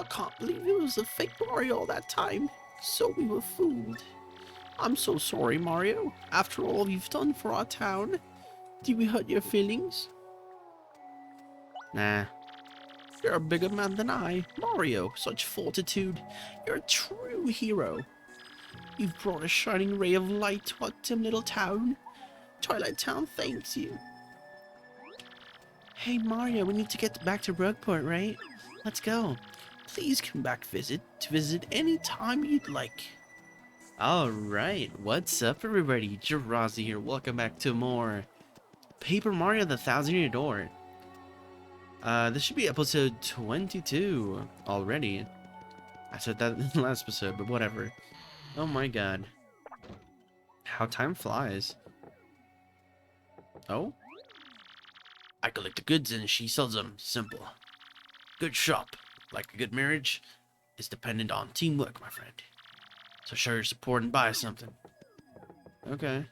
I can't believe it was a fake Mario all that time. So we were fooled. I'm so sorry, Mario. After all you've done for our town, did we hurt your feelings? Nah. You're a bigger man than I. Mario, such fortitude. You're a true hero. You've brought a shining ray of light to our dim little town. Twilight Town thanks you. Hey Mario, we need to get back to Rugport, right? Let's go. Please come back to visit any time you'd like. Alright, what's up everybody? Jirazi here, welcome back to more Paper Mario the Thousand Year Door. This should be episode 22 already. I said that in the last episode, but whatever. Oh my god. How time flies. Oh? I collect the goods and she sells them. Simple. Good shop, like a good marriage, is dependent on teamwork, my friend. So show your support and buy something. Okay.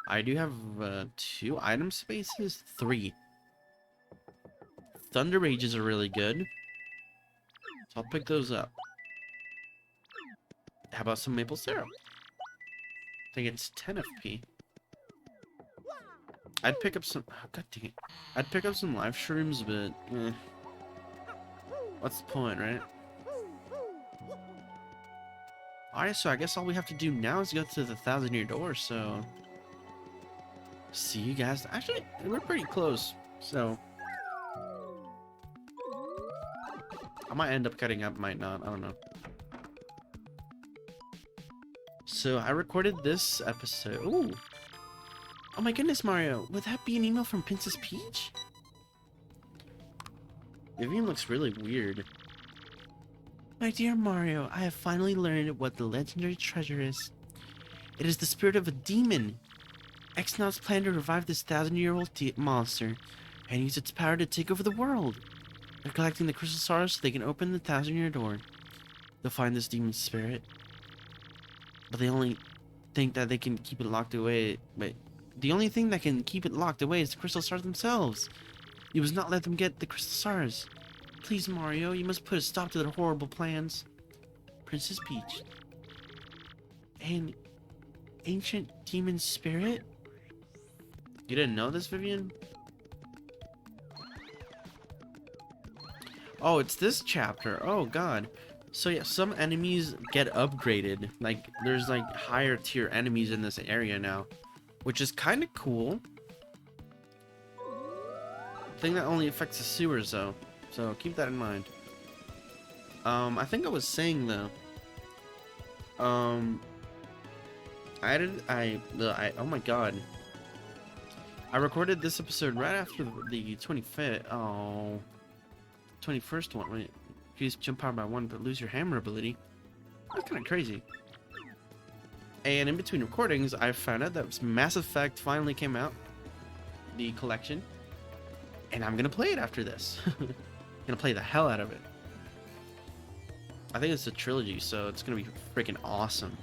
I do have 2 item spaces? 3. Thunder Rages are really good. So I'll pick those up. How about some maple syrup? I think it's 10 FP. I'd pick up some... Oh, god dang it. I'd pick up some live shrooms, but... what's the point, right? Alright, so I guess all we have to do now is go to the 1,000 Year Door, so... see you guys. Actually, we're pretty close, so... I might end up cutting up, might not, I don't know. So, I recorded this episode... Ooh! Oh my goodness, Mario! Would that be an email from Princess Peach? Vivian looks really weird. My dear Mario, I have finally learned what the legendary treasure is. It is the spirit of a demon. X-Nauts plan to revive this 1,000-year-old monster and use its power to take over the world. They're collecting the crystal stars so they can open the 1,000-year door. They'll find this demon's spirit, but they only think that they can keep it locked away. But the only thing that can keep it locked away is the crystal stars themselves. You must not let them get the crystal stars. Please, Mario, you must put a stop to their horrible plans. Princess Peach. An ancient demon spirit? You didn't know this, Vivian? Oh, it's this chapter. Oh, God. So, yeah, some enemies get upgraded. Like, there's, like, higher tier enemies in this area now. Which is kind of cool. Thing that only affects the sewers, though. So, keep that in mind. I think I was saying, though. Oh my god. I recorded this episode right after the 25th, 21st one. Wait, increase jump power by 1, but lose your hammer ability. That's kind of crazy. And in between recordings, I found out that Mass Effect finally came out. The collection. And I'm gonna play it after this. Gonna play the hell out of it. I think it's a trilogy, so it's gonna be freaking awesome.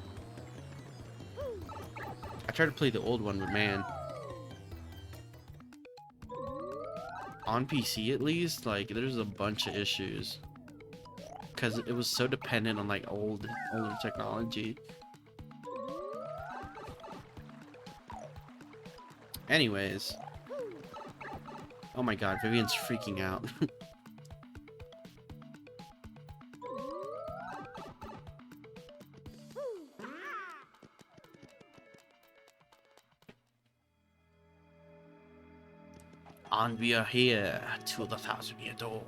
I tried to play the old one, but man, on PC at least, like there's a bunch of issues because it was so dependent on like older technology. Anyways, oh my god, Vivian's freaking out. And we are here to the 1,000-year door.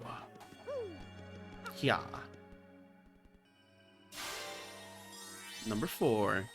Yeah. Number 4.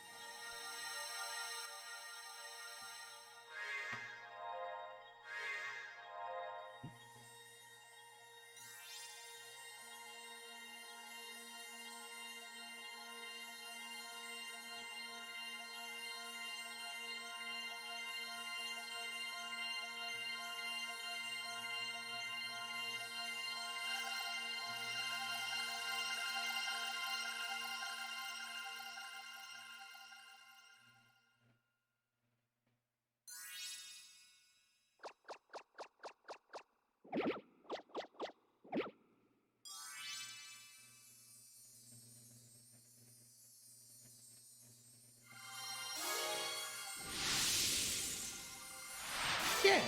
Yeah.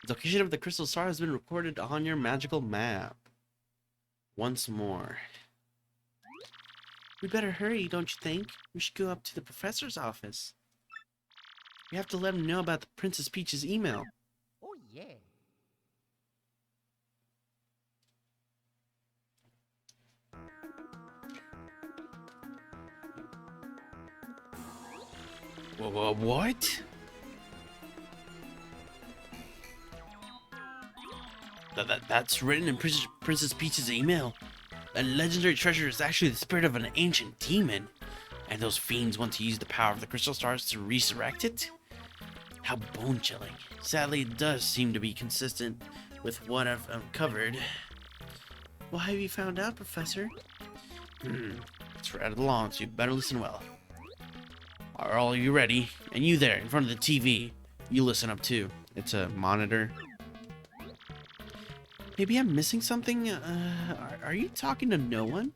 The location of the crystal star has been recorded on your magical map. Once more. We better hurry, don't you think? We should go up to the professor's office. We have to let him know about the Princess Peach's email. Oh, yeah. What? That's written in Princess Peach's email. A legendary treasure is actually the spirit of an ancient demon. And those fiends want to use the power of the crystal stars to resurrect it? How bone-chilling. Sadly, it does seem to be consistent with what I've uncovered. What have you found out, Professor? It's right along, so you better listen well. Are all of you ready? And you there, in front of the TV, you listen up too. It's a monitor. Maybe I'm missing something? Are you talking to no one?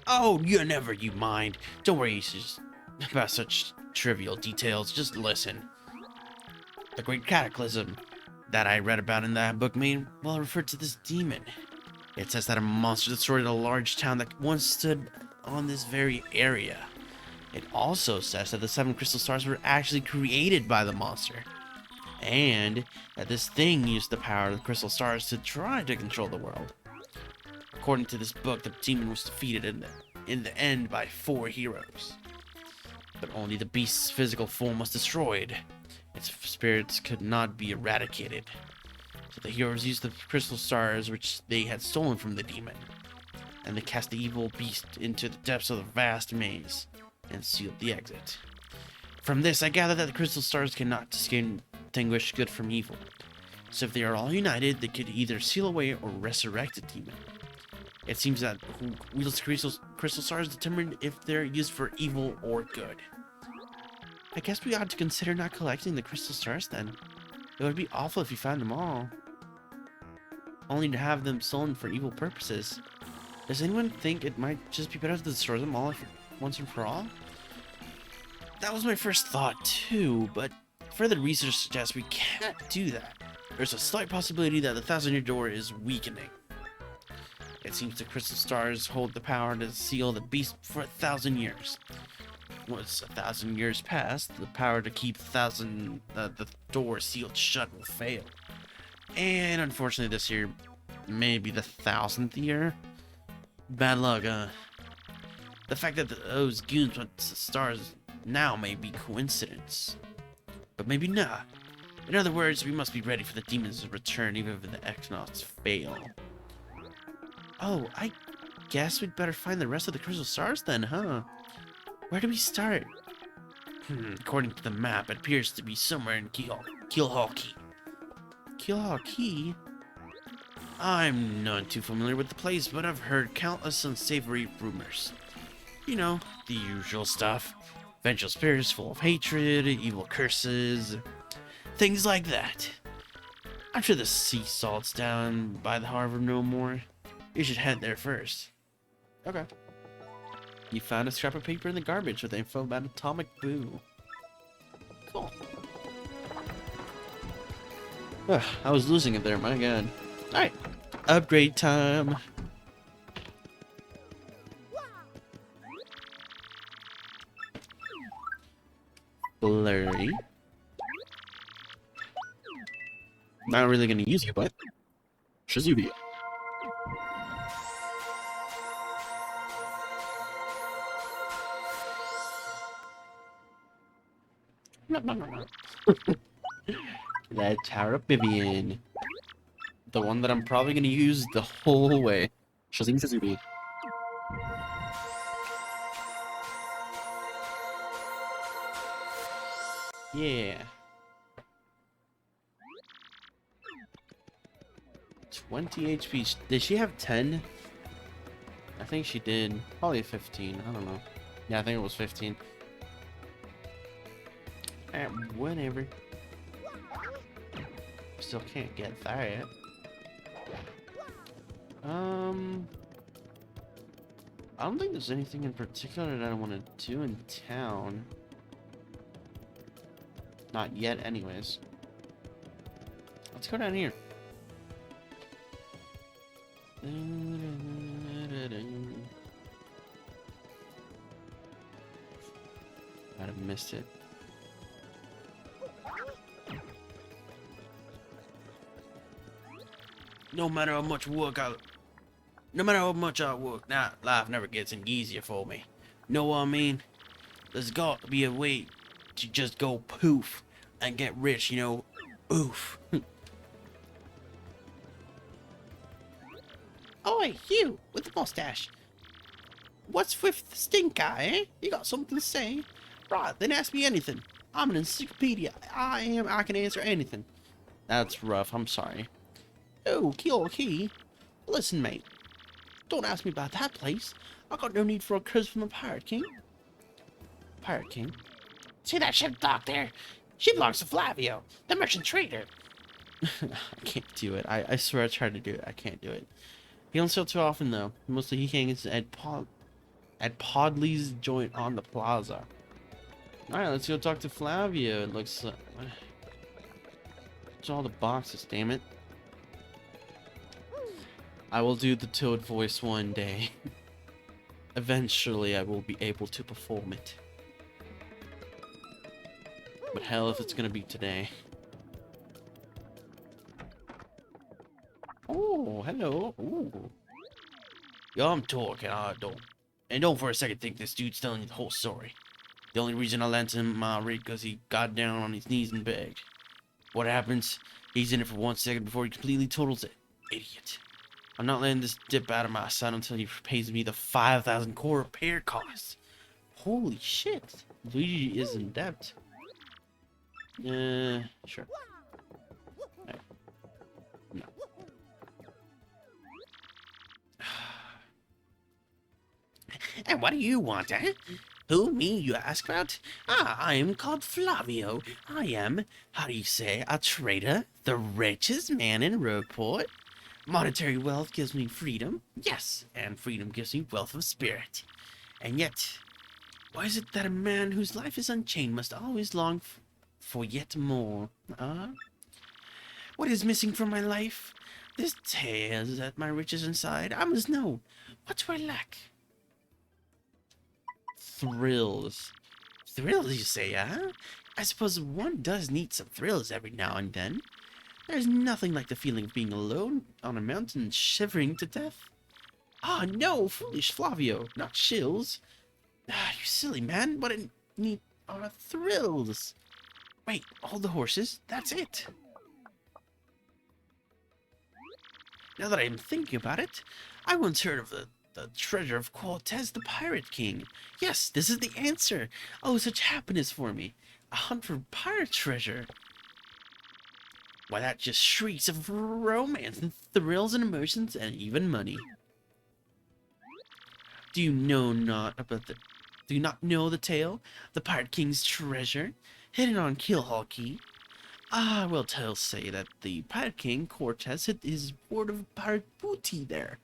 Oh, you mind. Don't worry about such trivial details. Just listen. The Great Cataclysm that I read about in that book referred to this demon. It says that a monster destroyed a large town that once stood on this very area. It also says that the 7 crystal stars were actually created by the monster. And that this thing used the power of the crystal stars to try to control the world. According to this book, the demon was defeated in the end by 4 heroes. But only the beast's physical form was destroyed. Its spirits could not be eradicated. So the heroes used the crystal stars which they had stolen from the demon. And they cast the evil beast into the depths of the vast maze and sealed the exit. From this, I gather that the crystal stars cannot distinguish good from evil. So if they are all united, they could either seal away or resurrect a demon. It seems that who wields crystal stars determine if they're used for evil or good. I guess we ought to consider not collecting the crystal stars then. It would be awful if you found them all, only to have them stolen for evil purposes. Does anyone think it might just be better to destroy them all once and for all? That was my first thought too, but further research suggests we can't do that. There's a slight possibility that the 1,000-year door is weakening. It seems the crystal stars hold the power to seal the beast for 1,000 years. Once 1,000 years pass, the power to keep the door sealed shut will fail. And unfortunately this year may be the 1,000th year. Bad luck, The fact that those goons want the stars now may be coincidence. But maybe not. In other words, we must be ready for the demons to return even if the Exnauts fail. Oh, I guess we'd better find the rest of the crystal stars then, huh? Where do we start? According to the map, it appears to be somewhere in Keelhaul Key. Keelhaul Key? I'm not too familiar with the place, but I've heard countless unsavory rumors. You know, the usual stuff. Vengeful spirits full of hatred, evil curses, things like that. I'm sure the sea salt's down by the harbor no more. You should head there first. Okay. You found a scrap of paper in the garbage with info about Atomic Boo. Cool. Ugh, I was losing it there, my god. Alright. Upgrade time. Blurry. Not really gonna use you, but Shizubi. That Tower of Vivian. The one that I'm probably gonna use the whole way. Shazim Shizubi. Yeah. 20 HP. Did she have 10? I think she did. Probably 15. I don't know. Yeah, I think it was 15. Whatever. Still can't get that. I don't think there's anything in particular that I want to do in town. Not yet, anyways. Let's go down here. Might have missed it. No matter how much I work, life never gets any easier for me. Know what I mean? There's got to be a way to just go poof and get rich, you know? Oof. Oi, you with the mustache. What's with the stink eye, eh? You got something to say? Right, then ask me anything. I'm an encyclopedia. I can answer anything. That's rough, I'm sorry. Oh, key. Listen, mate. Don't ask me about that place. I got no need for a curse from the Pirate King. Pirate King? See that ship dock there? She belongs to Flavio, the merchant trader. I can't do it. I swear I tried to do it. I can't do it. He don't sell too often, though. Mostly he hangs at Podley's joint on the plaza. Alright, let's go talk to Flavio. It looks like... It's all the boxes, damn it. I will do the Toad voice one day. Eventually, I will be able to perform it. But hell if it's gonna be today. Oh, hello. Ooh. Yo, I'm talking, don't for a second think this dude's telling you the whole story. The only reason I lent him my rig because he got down on his knees and begged. What happens? He's in it for 1 second before he completely totals it. Idiot. I'm not letting this dip out of my sight until he pays me the 5,000 core repair costs. Holy shit. Luigi is in debt. Sure. Right. No. And what do you want, eh? Who, me, you ask about? I am called Flavio. I am, how do you say, a trader, the richest man in Rogueport. Monetary wealth gives me freedom, yes, and freedom gives me wealth of spirit. And yet, why is it that a man whose life is unchained must always long for yet more? What is missing from my life? This tears at my riches inside. I must know. What do I lack? Thrills. Thrills, you say, huh? I suppose one does need some thrills every now and then. There's nothing like the feeling of being alone on a mountain shivering to death. Ah, no, foolish Flavio, not chills. Ah, you silly man, what I need are thrills. Wait, all the horses, that's it. Now that I'm thinking about it, I once heard of the treasure of Cortez the Pirate King. Yes, this is the answer. Oh, such happiness for me. A hunt for pirate treasure. Why, that just shrieks of romance and thrills and emotions and even money. Do you not know the tale? The Pirate King's treasure, hidden on Keelhaul Key. I will say that the Pirate King, Cortez, hid his hoard of pirate booty there.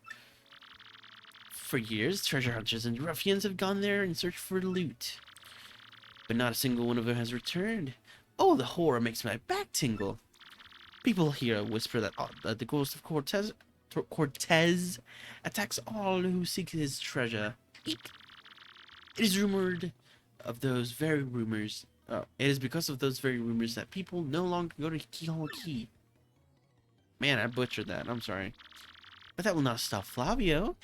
For years, treasure hunters and ruffians have gone there in search for loot. But not a single one of them has returned. Oh, the horror makes my back tingle. People hear whisper that the ghost of Cortez attacks all who seek his treasure. Eep. It is rumored of those very rumors. It is because of those very rumors that people no longer go to Keelhaul Key. Man, I butchered that. I'm sorry. But that will not stop Flavio.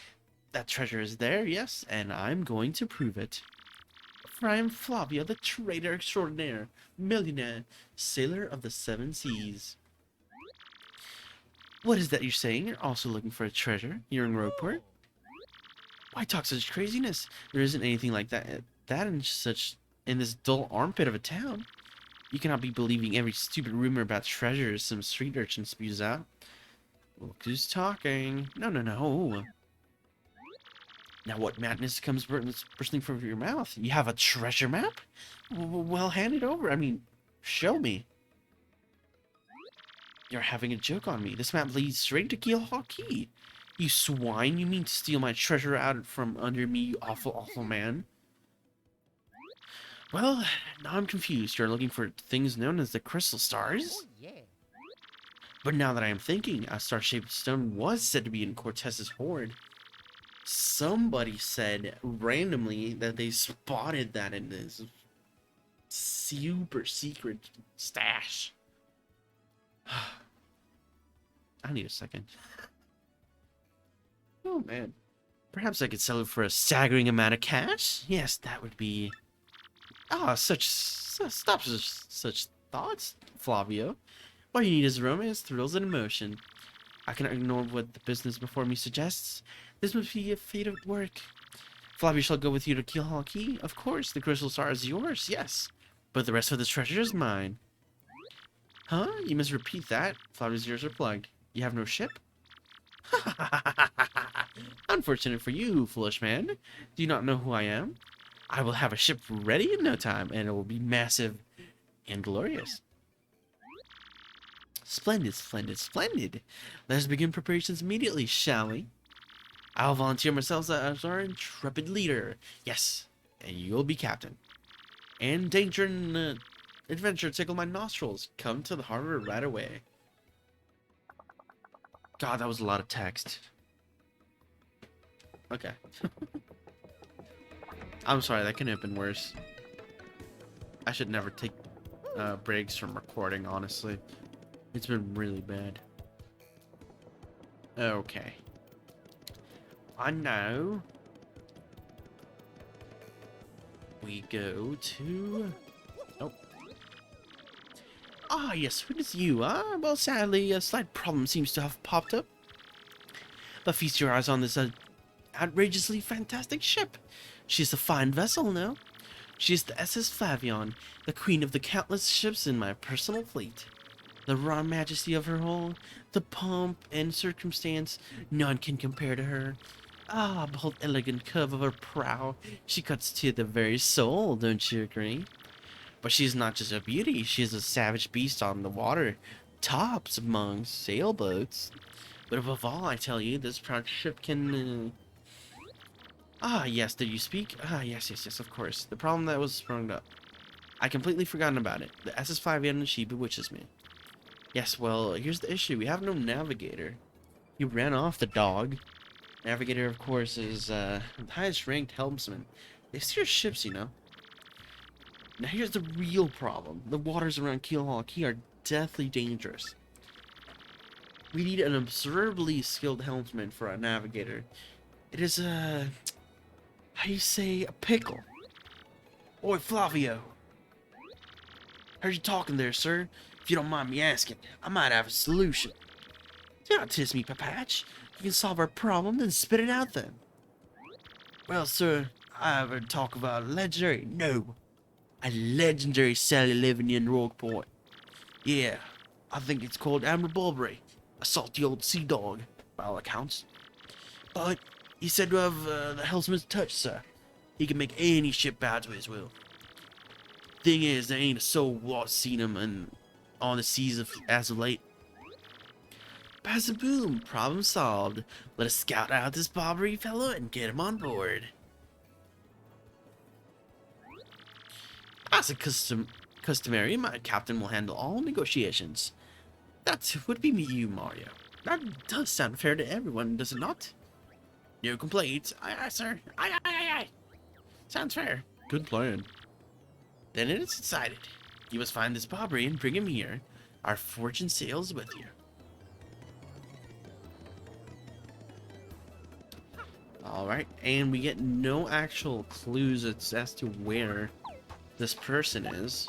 That treasure is there, yes, and I'm going to prove it. For I am Flavio, the trader extraordinaire, millionaire, sailor of the 7 seas. What is that you're saying? You're also looking for a treasure? You're in Rogueport? Why talk such craziness? There isn't anything like that in this dull armpit of a town. You cannot be believing every stupid rumor about treasures some street urchin spews out. Look who's talking. No. Now what madness comes bursting from your mouth? You have a treasure map? Well, hand it over. I mean, show me. You're having a joke on me. This map leads straight to Keelhaul Key. You swine, you mean to steal my treasure out from under me, you awful, awful man? Well, now I'm confused. You're looking for things known as the crystal stars? But now that I am thinking, a star-shaped stone was said to be in Cortez's hoard. Somebody said randomly that they spotted that in this super secret stash. I need a second. Oh man. Perhaps I could sell it for a staggering amount of cash? Yes, that would be... Ah, stop such thoughts, Flavio. All you need is romance, thrills, and emotion. I cannot ignore what the business before me suggests. This must be a fate of work. Flavio shall go with you to Keelhaul Key. Of course, the crystal star is yours, yes. But the rest of the treasure is mine. Huh? You must repeat that. Flavio's ears are plugged. You have no ship? Unfortunate for you, foolish man. Do you not know who I am? I will have a ship ready in no time, and it will be massive and glorious. Splendid, splendid, splendid. Let us begin preparations immediately, shall we? I'll volunteer myself as our intrepid leader. Yes, and you'll be captain. And danger and adventure tickle my nostrils. Come to the harbor right away. God, that was a lot of text. Okay. I'm sorry, that couldn't have been worse. I should never take breaks from recording, honestly. It's been really bad. Okay. I know. We go to... Oh. Ah, yes, it is you, huh? Well, sadly, a slight problem seems to have popped up. But feast your eyes on this outrageously fantastic ship. She's a fine vessel, no? She is the SS Flavion, the queen of the countless ships in my personal fleet. The raw majesty of her hull, the pomp and circumstance, none can compare to her. Ah, behold the elegant curve of her prow. She cuts to the very soul, don't you agree? But she's not just a beauty, she is a savage beast on the water, tops among sailboats. But above all, I tell you, this proud ship can... Ah, yes, did you speak? Ah, yes, of course. The problem that was sprung up. I completely forgotten about it. The SS Flavion, she bewitches me. Yes, well, here's the issue. We have no navigator. He ran off, the dog. Navigator, of course, is the highest ranked helmsman. They steer ships, you know. Now here's the real problem. The waters around Keelhaul Key are deathly dangerous. We need an observably skilled helmsman for a navigator. It is a... how you say, a pickle. Oi, Flavio. Heard you talking there, sir. If you don't mind me asking, I might have a solution. Do not tease me, Papatch. You can solve our problem, then spit it out then. Well, sir, I ever talk about a legendary... No. A legendary Sally living in Rogue Point. Yeah, I think it's called Amber Bulbury. A salty old sea dog, by all accounts. But he's said to have the helmsman's touch, sir. He can make any ship bow to his will. Thing is, there ain't a soul what's seen him on the seas as of late. Pass a boom, problem solved. Let us scout out this Barbary fellow and get him on board. As a customary, my captain will handle all negotiations. That would be you, Mario. That does sound fair to everyone, does it not? No complaints. Aye, aye, sir. Aye, aye, aye, aye. Sounds fair. Good plan. Then it is decided. You must find this Barbary and bring him here. Our fortune sails with you. Alright, and we get no actual clues as to where this person is.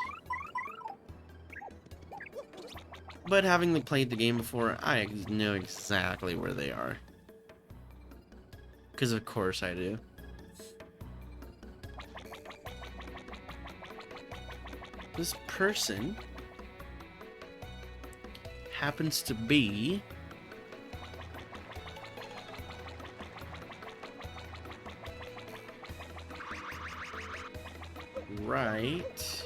But having played the game before, I know exactly where they are. Because of course I do. This person happens to be right.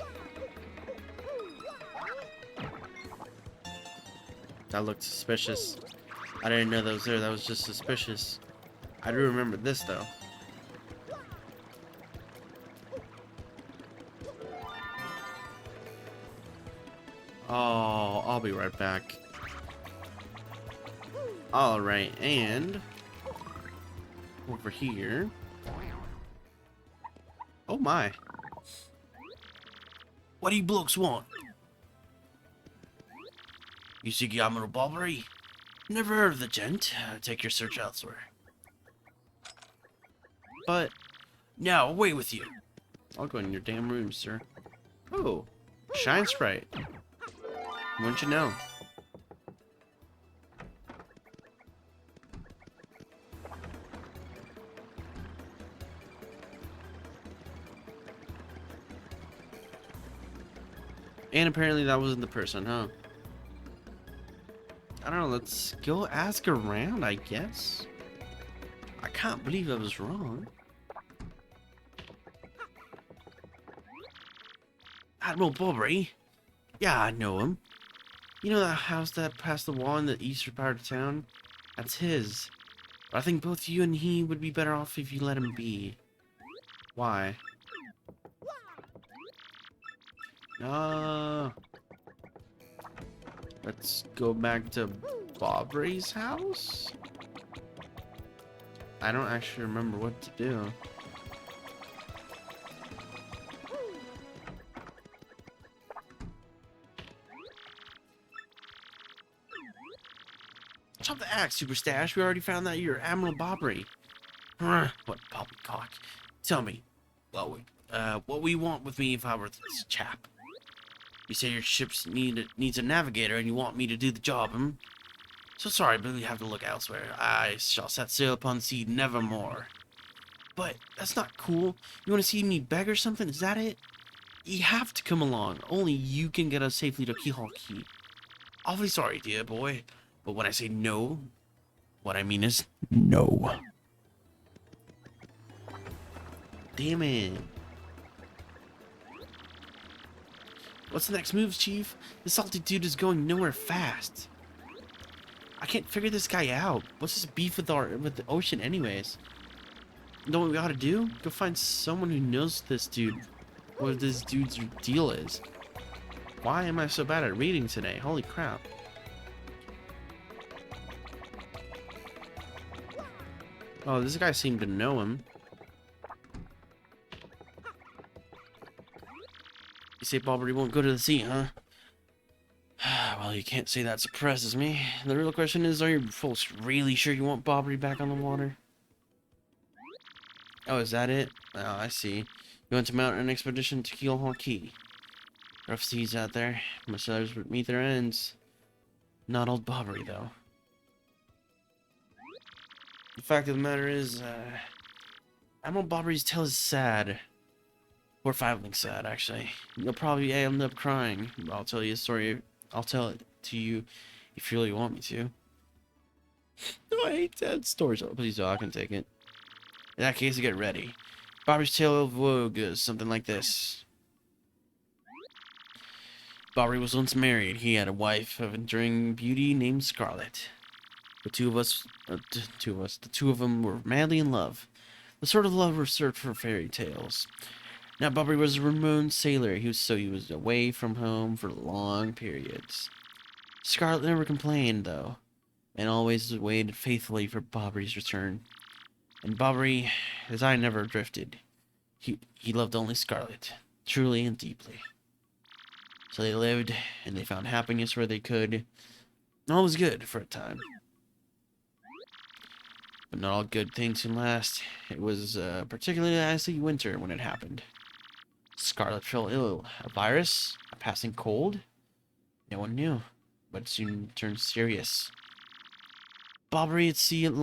That looked suspicious. I didn't know that was there. That was just suspicious. I do remember this though. I'll be right back. Alright, and over here. Oh my. What do you blokes want? You seek Yamato Bobbery? Never heard of the gent. Take your search elsewhere. But, now, away with you. I'll go in your damn room, sir. Oh, Shine Sprite. Wouldn't you know? And apparently that wasn't the person, huh? I don't know, let's go ask around, I guess. I can't believe I was wrong. Admiral Bobbery? Yeah, I know him. You know that house that past the wall in the eastern part of town? That's his. But I think both you and he would be better off if you let him be. Why? Let's go back to Bobbery's house? I don't actually remember what to do. Chop the axe, Super Stash. We already found that you're Admiral Bobbery. What poppycock. Tell me, what we want with me if I were this chap? You say your ship needs a navigator and you want me to do the job, hmm? So sorry, but we have to look elsewhere. I shall set sail upon sea nevermore. But that's not cool. You want to see me beg or something? Is that it? You have to come along. Only you can get us safely to Key. Awfully sorry, dear boy. But when I say no, what I mean is no. Damn it. What's the next move, Chief? This salty dude is going nowhere fast. I can't figure this guy out. What's his beef with the ocean anyways? You know what we ought to do? Go find someone who knows this dude. What this dude's deal is. Why am I so bad at reading today? Holy crap. Oh, this guy seemed to know him. You say Bobbery won't go to the sea, huh? Well, you can't say that surprises me. The real question is, are you folks really sure you want Bobbery back on the water? Oh, is that it? Oh, I see. You want to mount an expedition to Key. Rough seas out there. Most others would meet their ends. Not old Bobbery, though. The fact of the matter is, Admiral Bobbery's tale is sad. Horrifyingly sad, actually. You'll probably end up crying. I'll tell you a story. I'll tell it to you if you really want me to. No, I hate sad stories. Oh, please, I can take it. In that case, get ready. Bobbery's tale of woe goes something like this. Bobbery was once married. He had a wife of enduring beauty named Scarlet. The two of them were madly in love. The sort of love reserved for fairy tales. Now, Bobbery was a remote sailor. He was away from home for long periods. Scarlet never complained, though, and always waited faithfully for Bobbery's return. And Bobbery, his eye never drifted. He loved only Scarlet, truly and deeply. So they lived, and they found happiness where they could. And all was good for a time. But not all good things can last. It was a particularly icy winter when it happened. Scarlet fell ill. A virus? A passing cold? No one knew, but it soon turned serious. Bobbery at sea on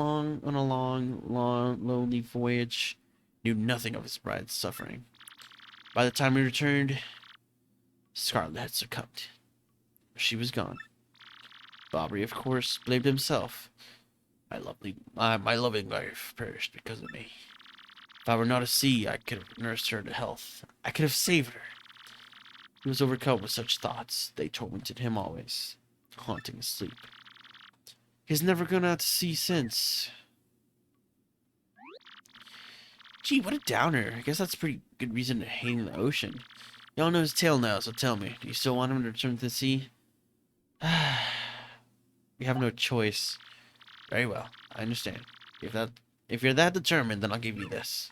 a long, lonely voyage, knew nothing of his bride's suffering. By the time he returned, Scarlet had succumbed. She was gone. Bobbery, of course, blamed himself. My loving wife perished because of me. If I were not at sea, I could have nursed her to health. I could have saved her. He was overcome with such thoughts. They tormented him always, haunting his sleep. He's never gone out to sea since. Gee, what a downer. I guess that's a pretty good reason to hate the ocean. Y'all know his tale now, so tell me, do you still want him to return to the sea? We have no choice. Very well. I understand. If you're that determined, then I'll give you this.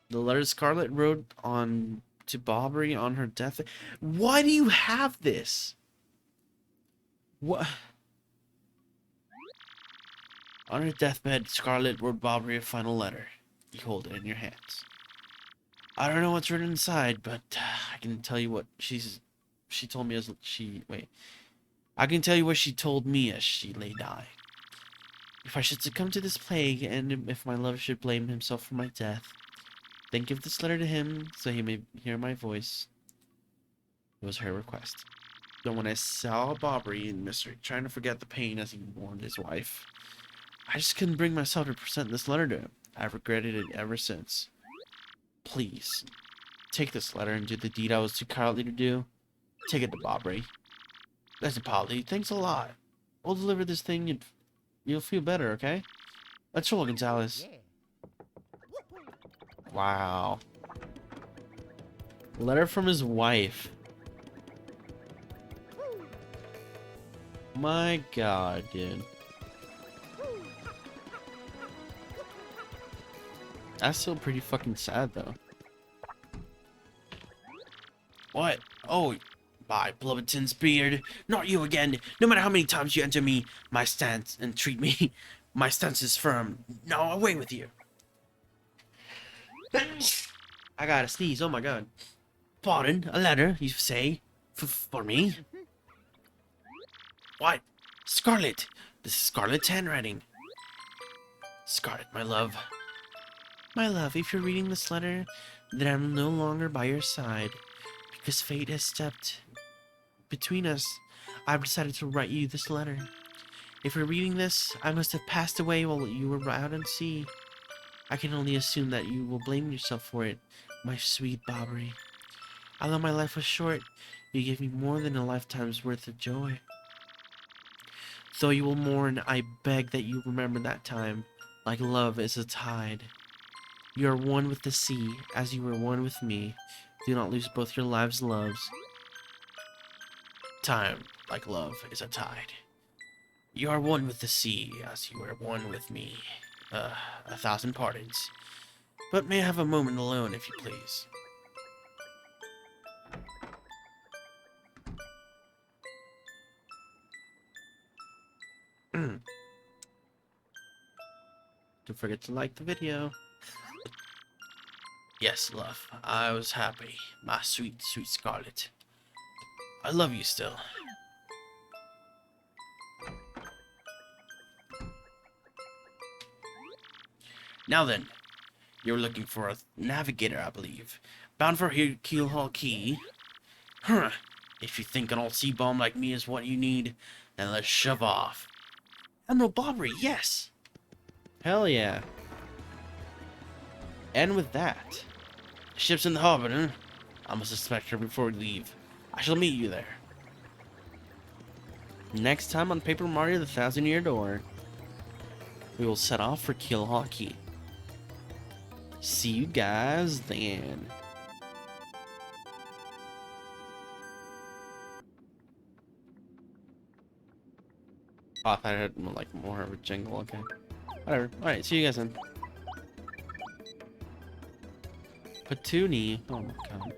The letter Scarlet wrote on to Bobbery on her death. Why do you have this? What? On her deathbed, Scarlet wrote Bobbery a final letter. You hold it in your hands. I don't know what's written inside, but I can tell you what she told me as she wait. I can tell you what she told me as she lay dying. If I should succumb to this plague, and if my lover should blame himself for my death, then give this letter to him so he may hear my voice. It was her request. So when I saw Bobbery in misery, trying to forget the pain as he mourned his wife, I just couldn't bring myself to present this letter to him. I've regretted it ever since. Please, take this letter and do the deed I was too cowardly to do. Take it to Bobbery. Listen, Polly, thanks a lot. We'll deliver this thing and you'll feel better, okay? Let's roll, Gonzalez. Wow. Letter from his wife. My god, dude. That's still pretty fucking sad, though. What? Oh, my Blubberton's beard. Not you again. No matter how many times you enter me, my stance and treat me, my stance is firm. Now away with you. I gotta sneeze. Oh my god. Pardon, a letter, you say, for me? What? Scarlet. This is Scarlet's handwriting. Scarlet, my love. My love, if you're reading this letter, then I'm no longer by your side. Because fate has stepped between us, I've decided to write you this letter. If you're reading this, I must have passed away while you were out at sea. I can only assume that you will blame yourself for it, my sweet Bobbery. Although my life was short, you gave me more than a lifetime's worth of joy. Though you will mourn, I beg that you remember that time, like love is a tide. You are one with the sea, as you were one with me. Do not lose both your lives' loves. Time, like love, is a tide. You are one with the sea, as you were one with me. 1,000 pardons. But may I have a moment alone, if you please? Don't forget to like the video. Yes, love, I was happy. My sweet, sweet Scarlet. I love you still. Now then, you're looking for a navigator, I believe. Bound for Keelhaul Key. Huh. If you think an old sea bomb like me is what you need, then let's shove off. Admiral Bobbery, yes! Hell yeah. And with that, the ship's in the harbor, huh? I must inspect her before we leave. I shall meet you there. Next time on Paper Mario the Thousand-Year Door, we will set off for Keelhaul Key. See you guys then. Oh, I thought I had like more of a jingle. Okay, whatever. All right, see you guys then. Patoonie. Oh my god.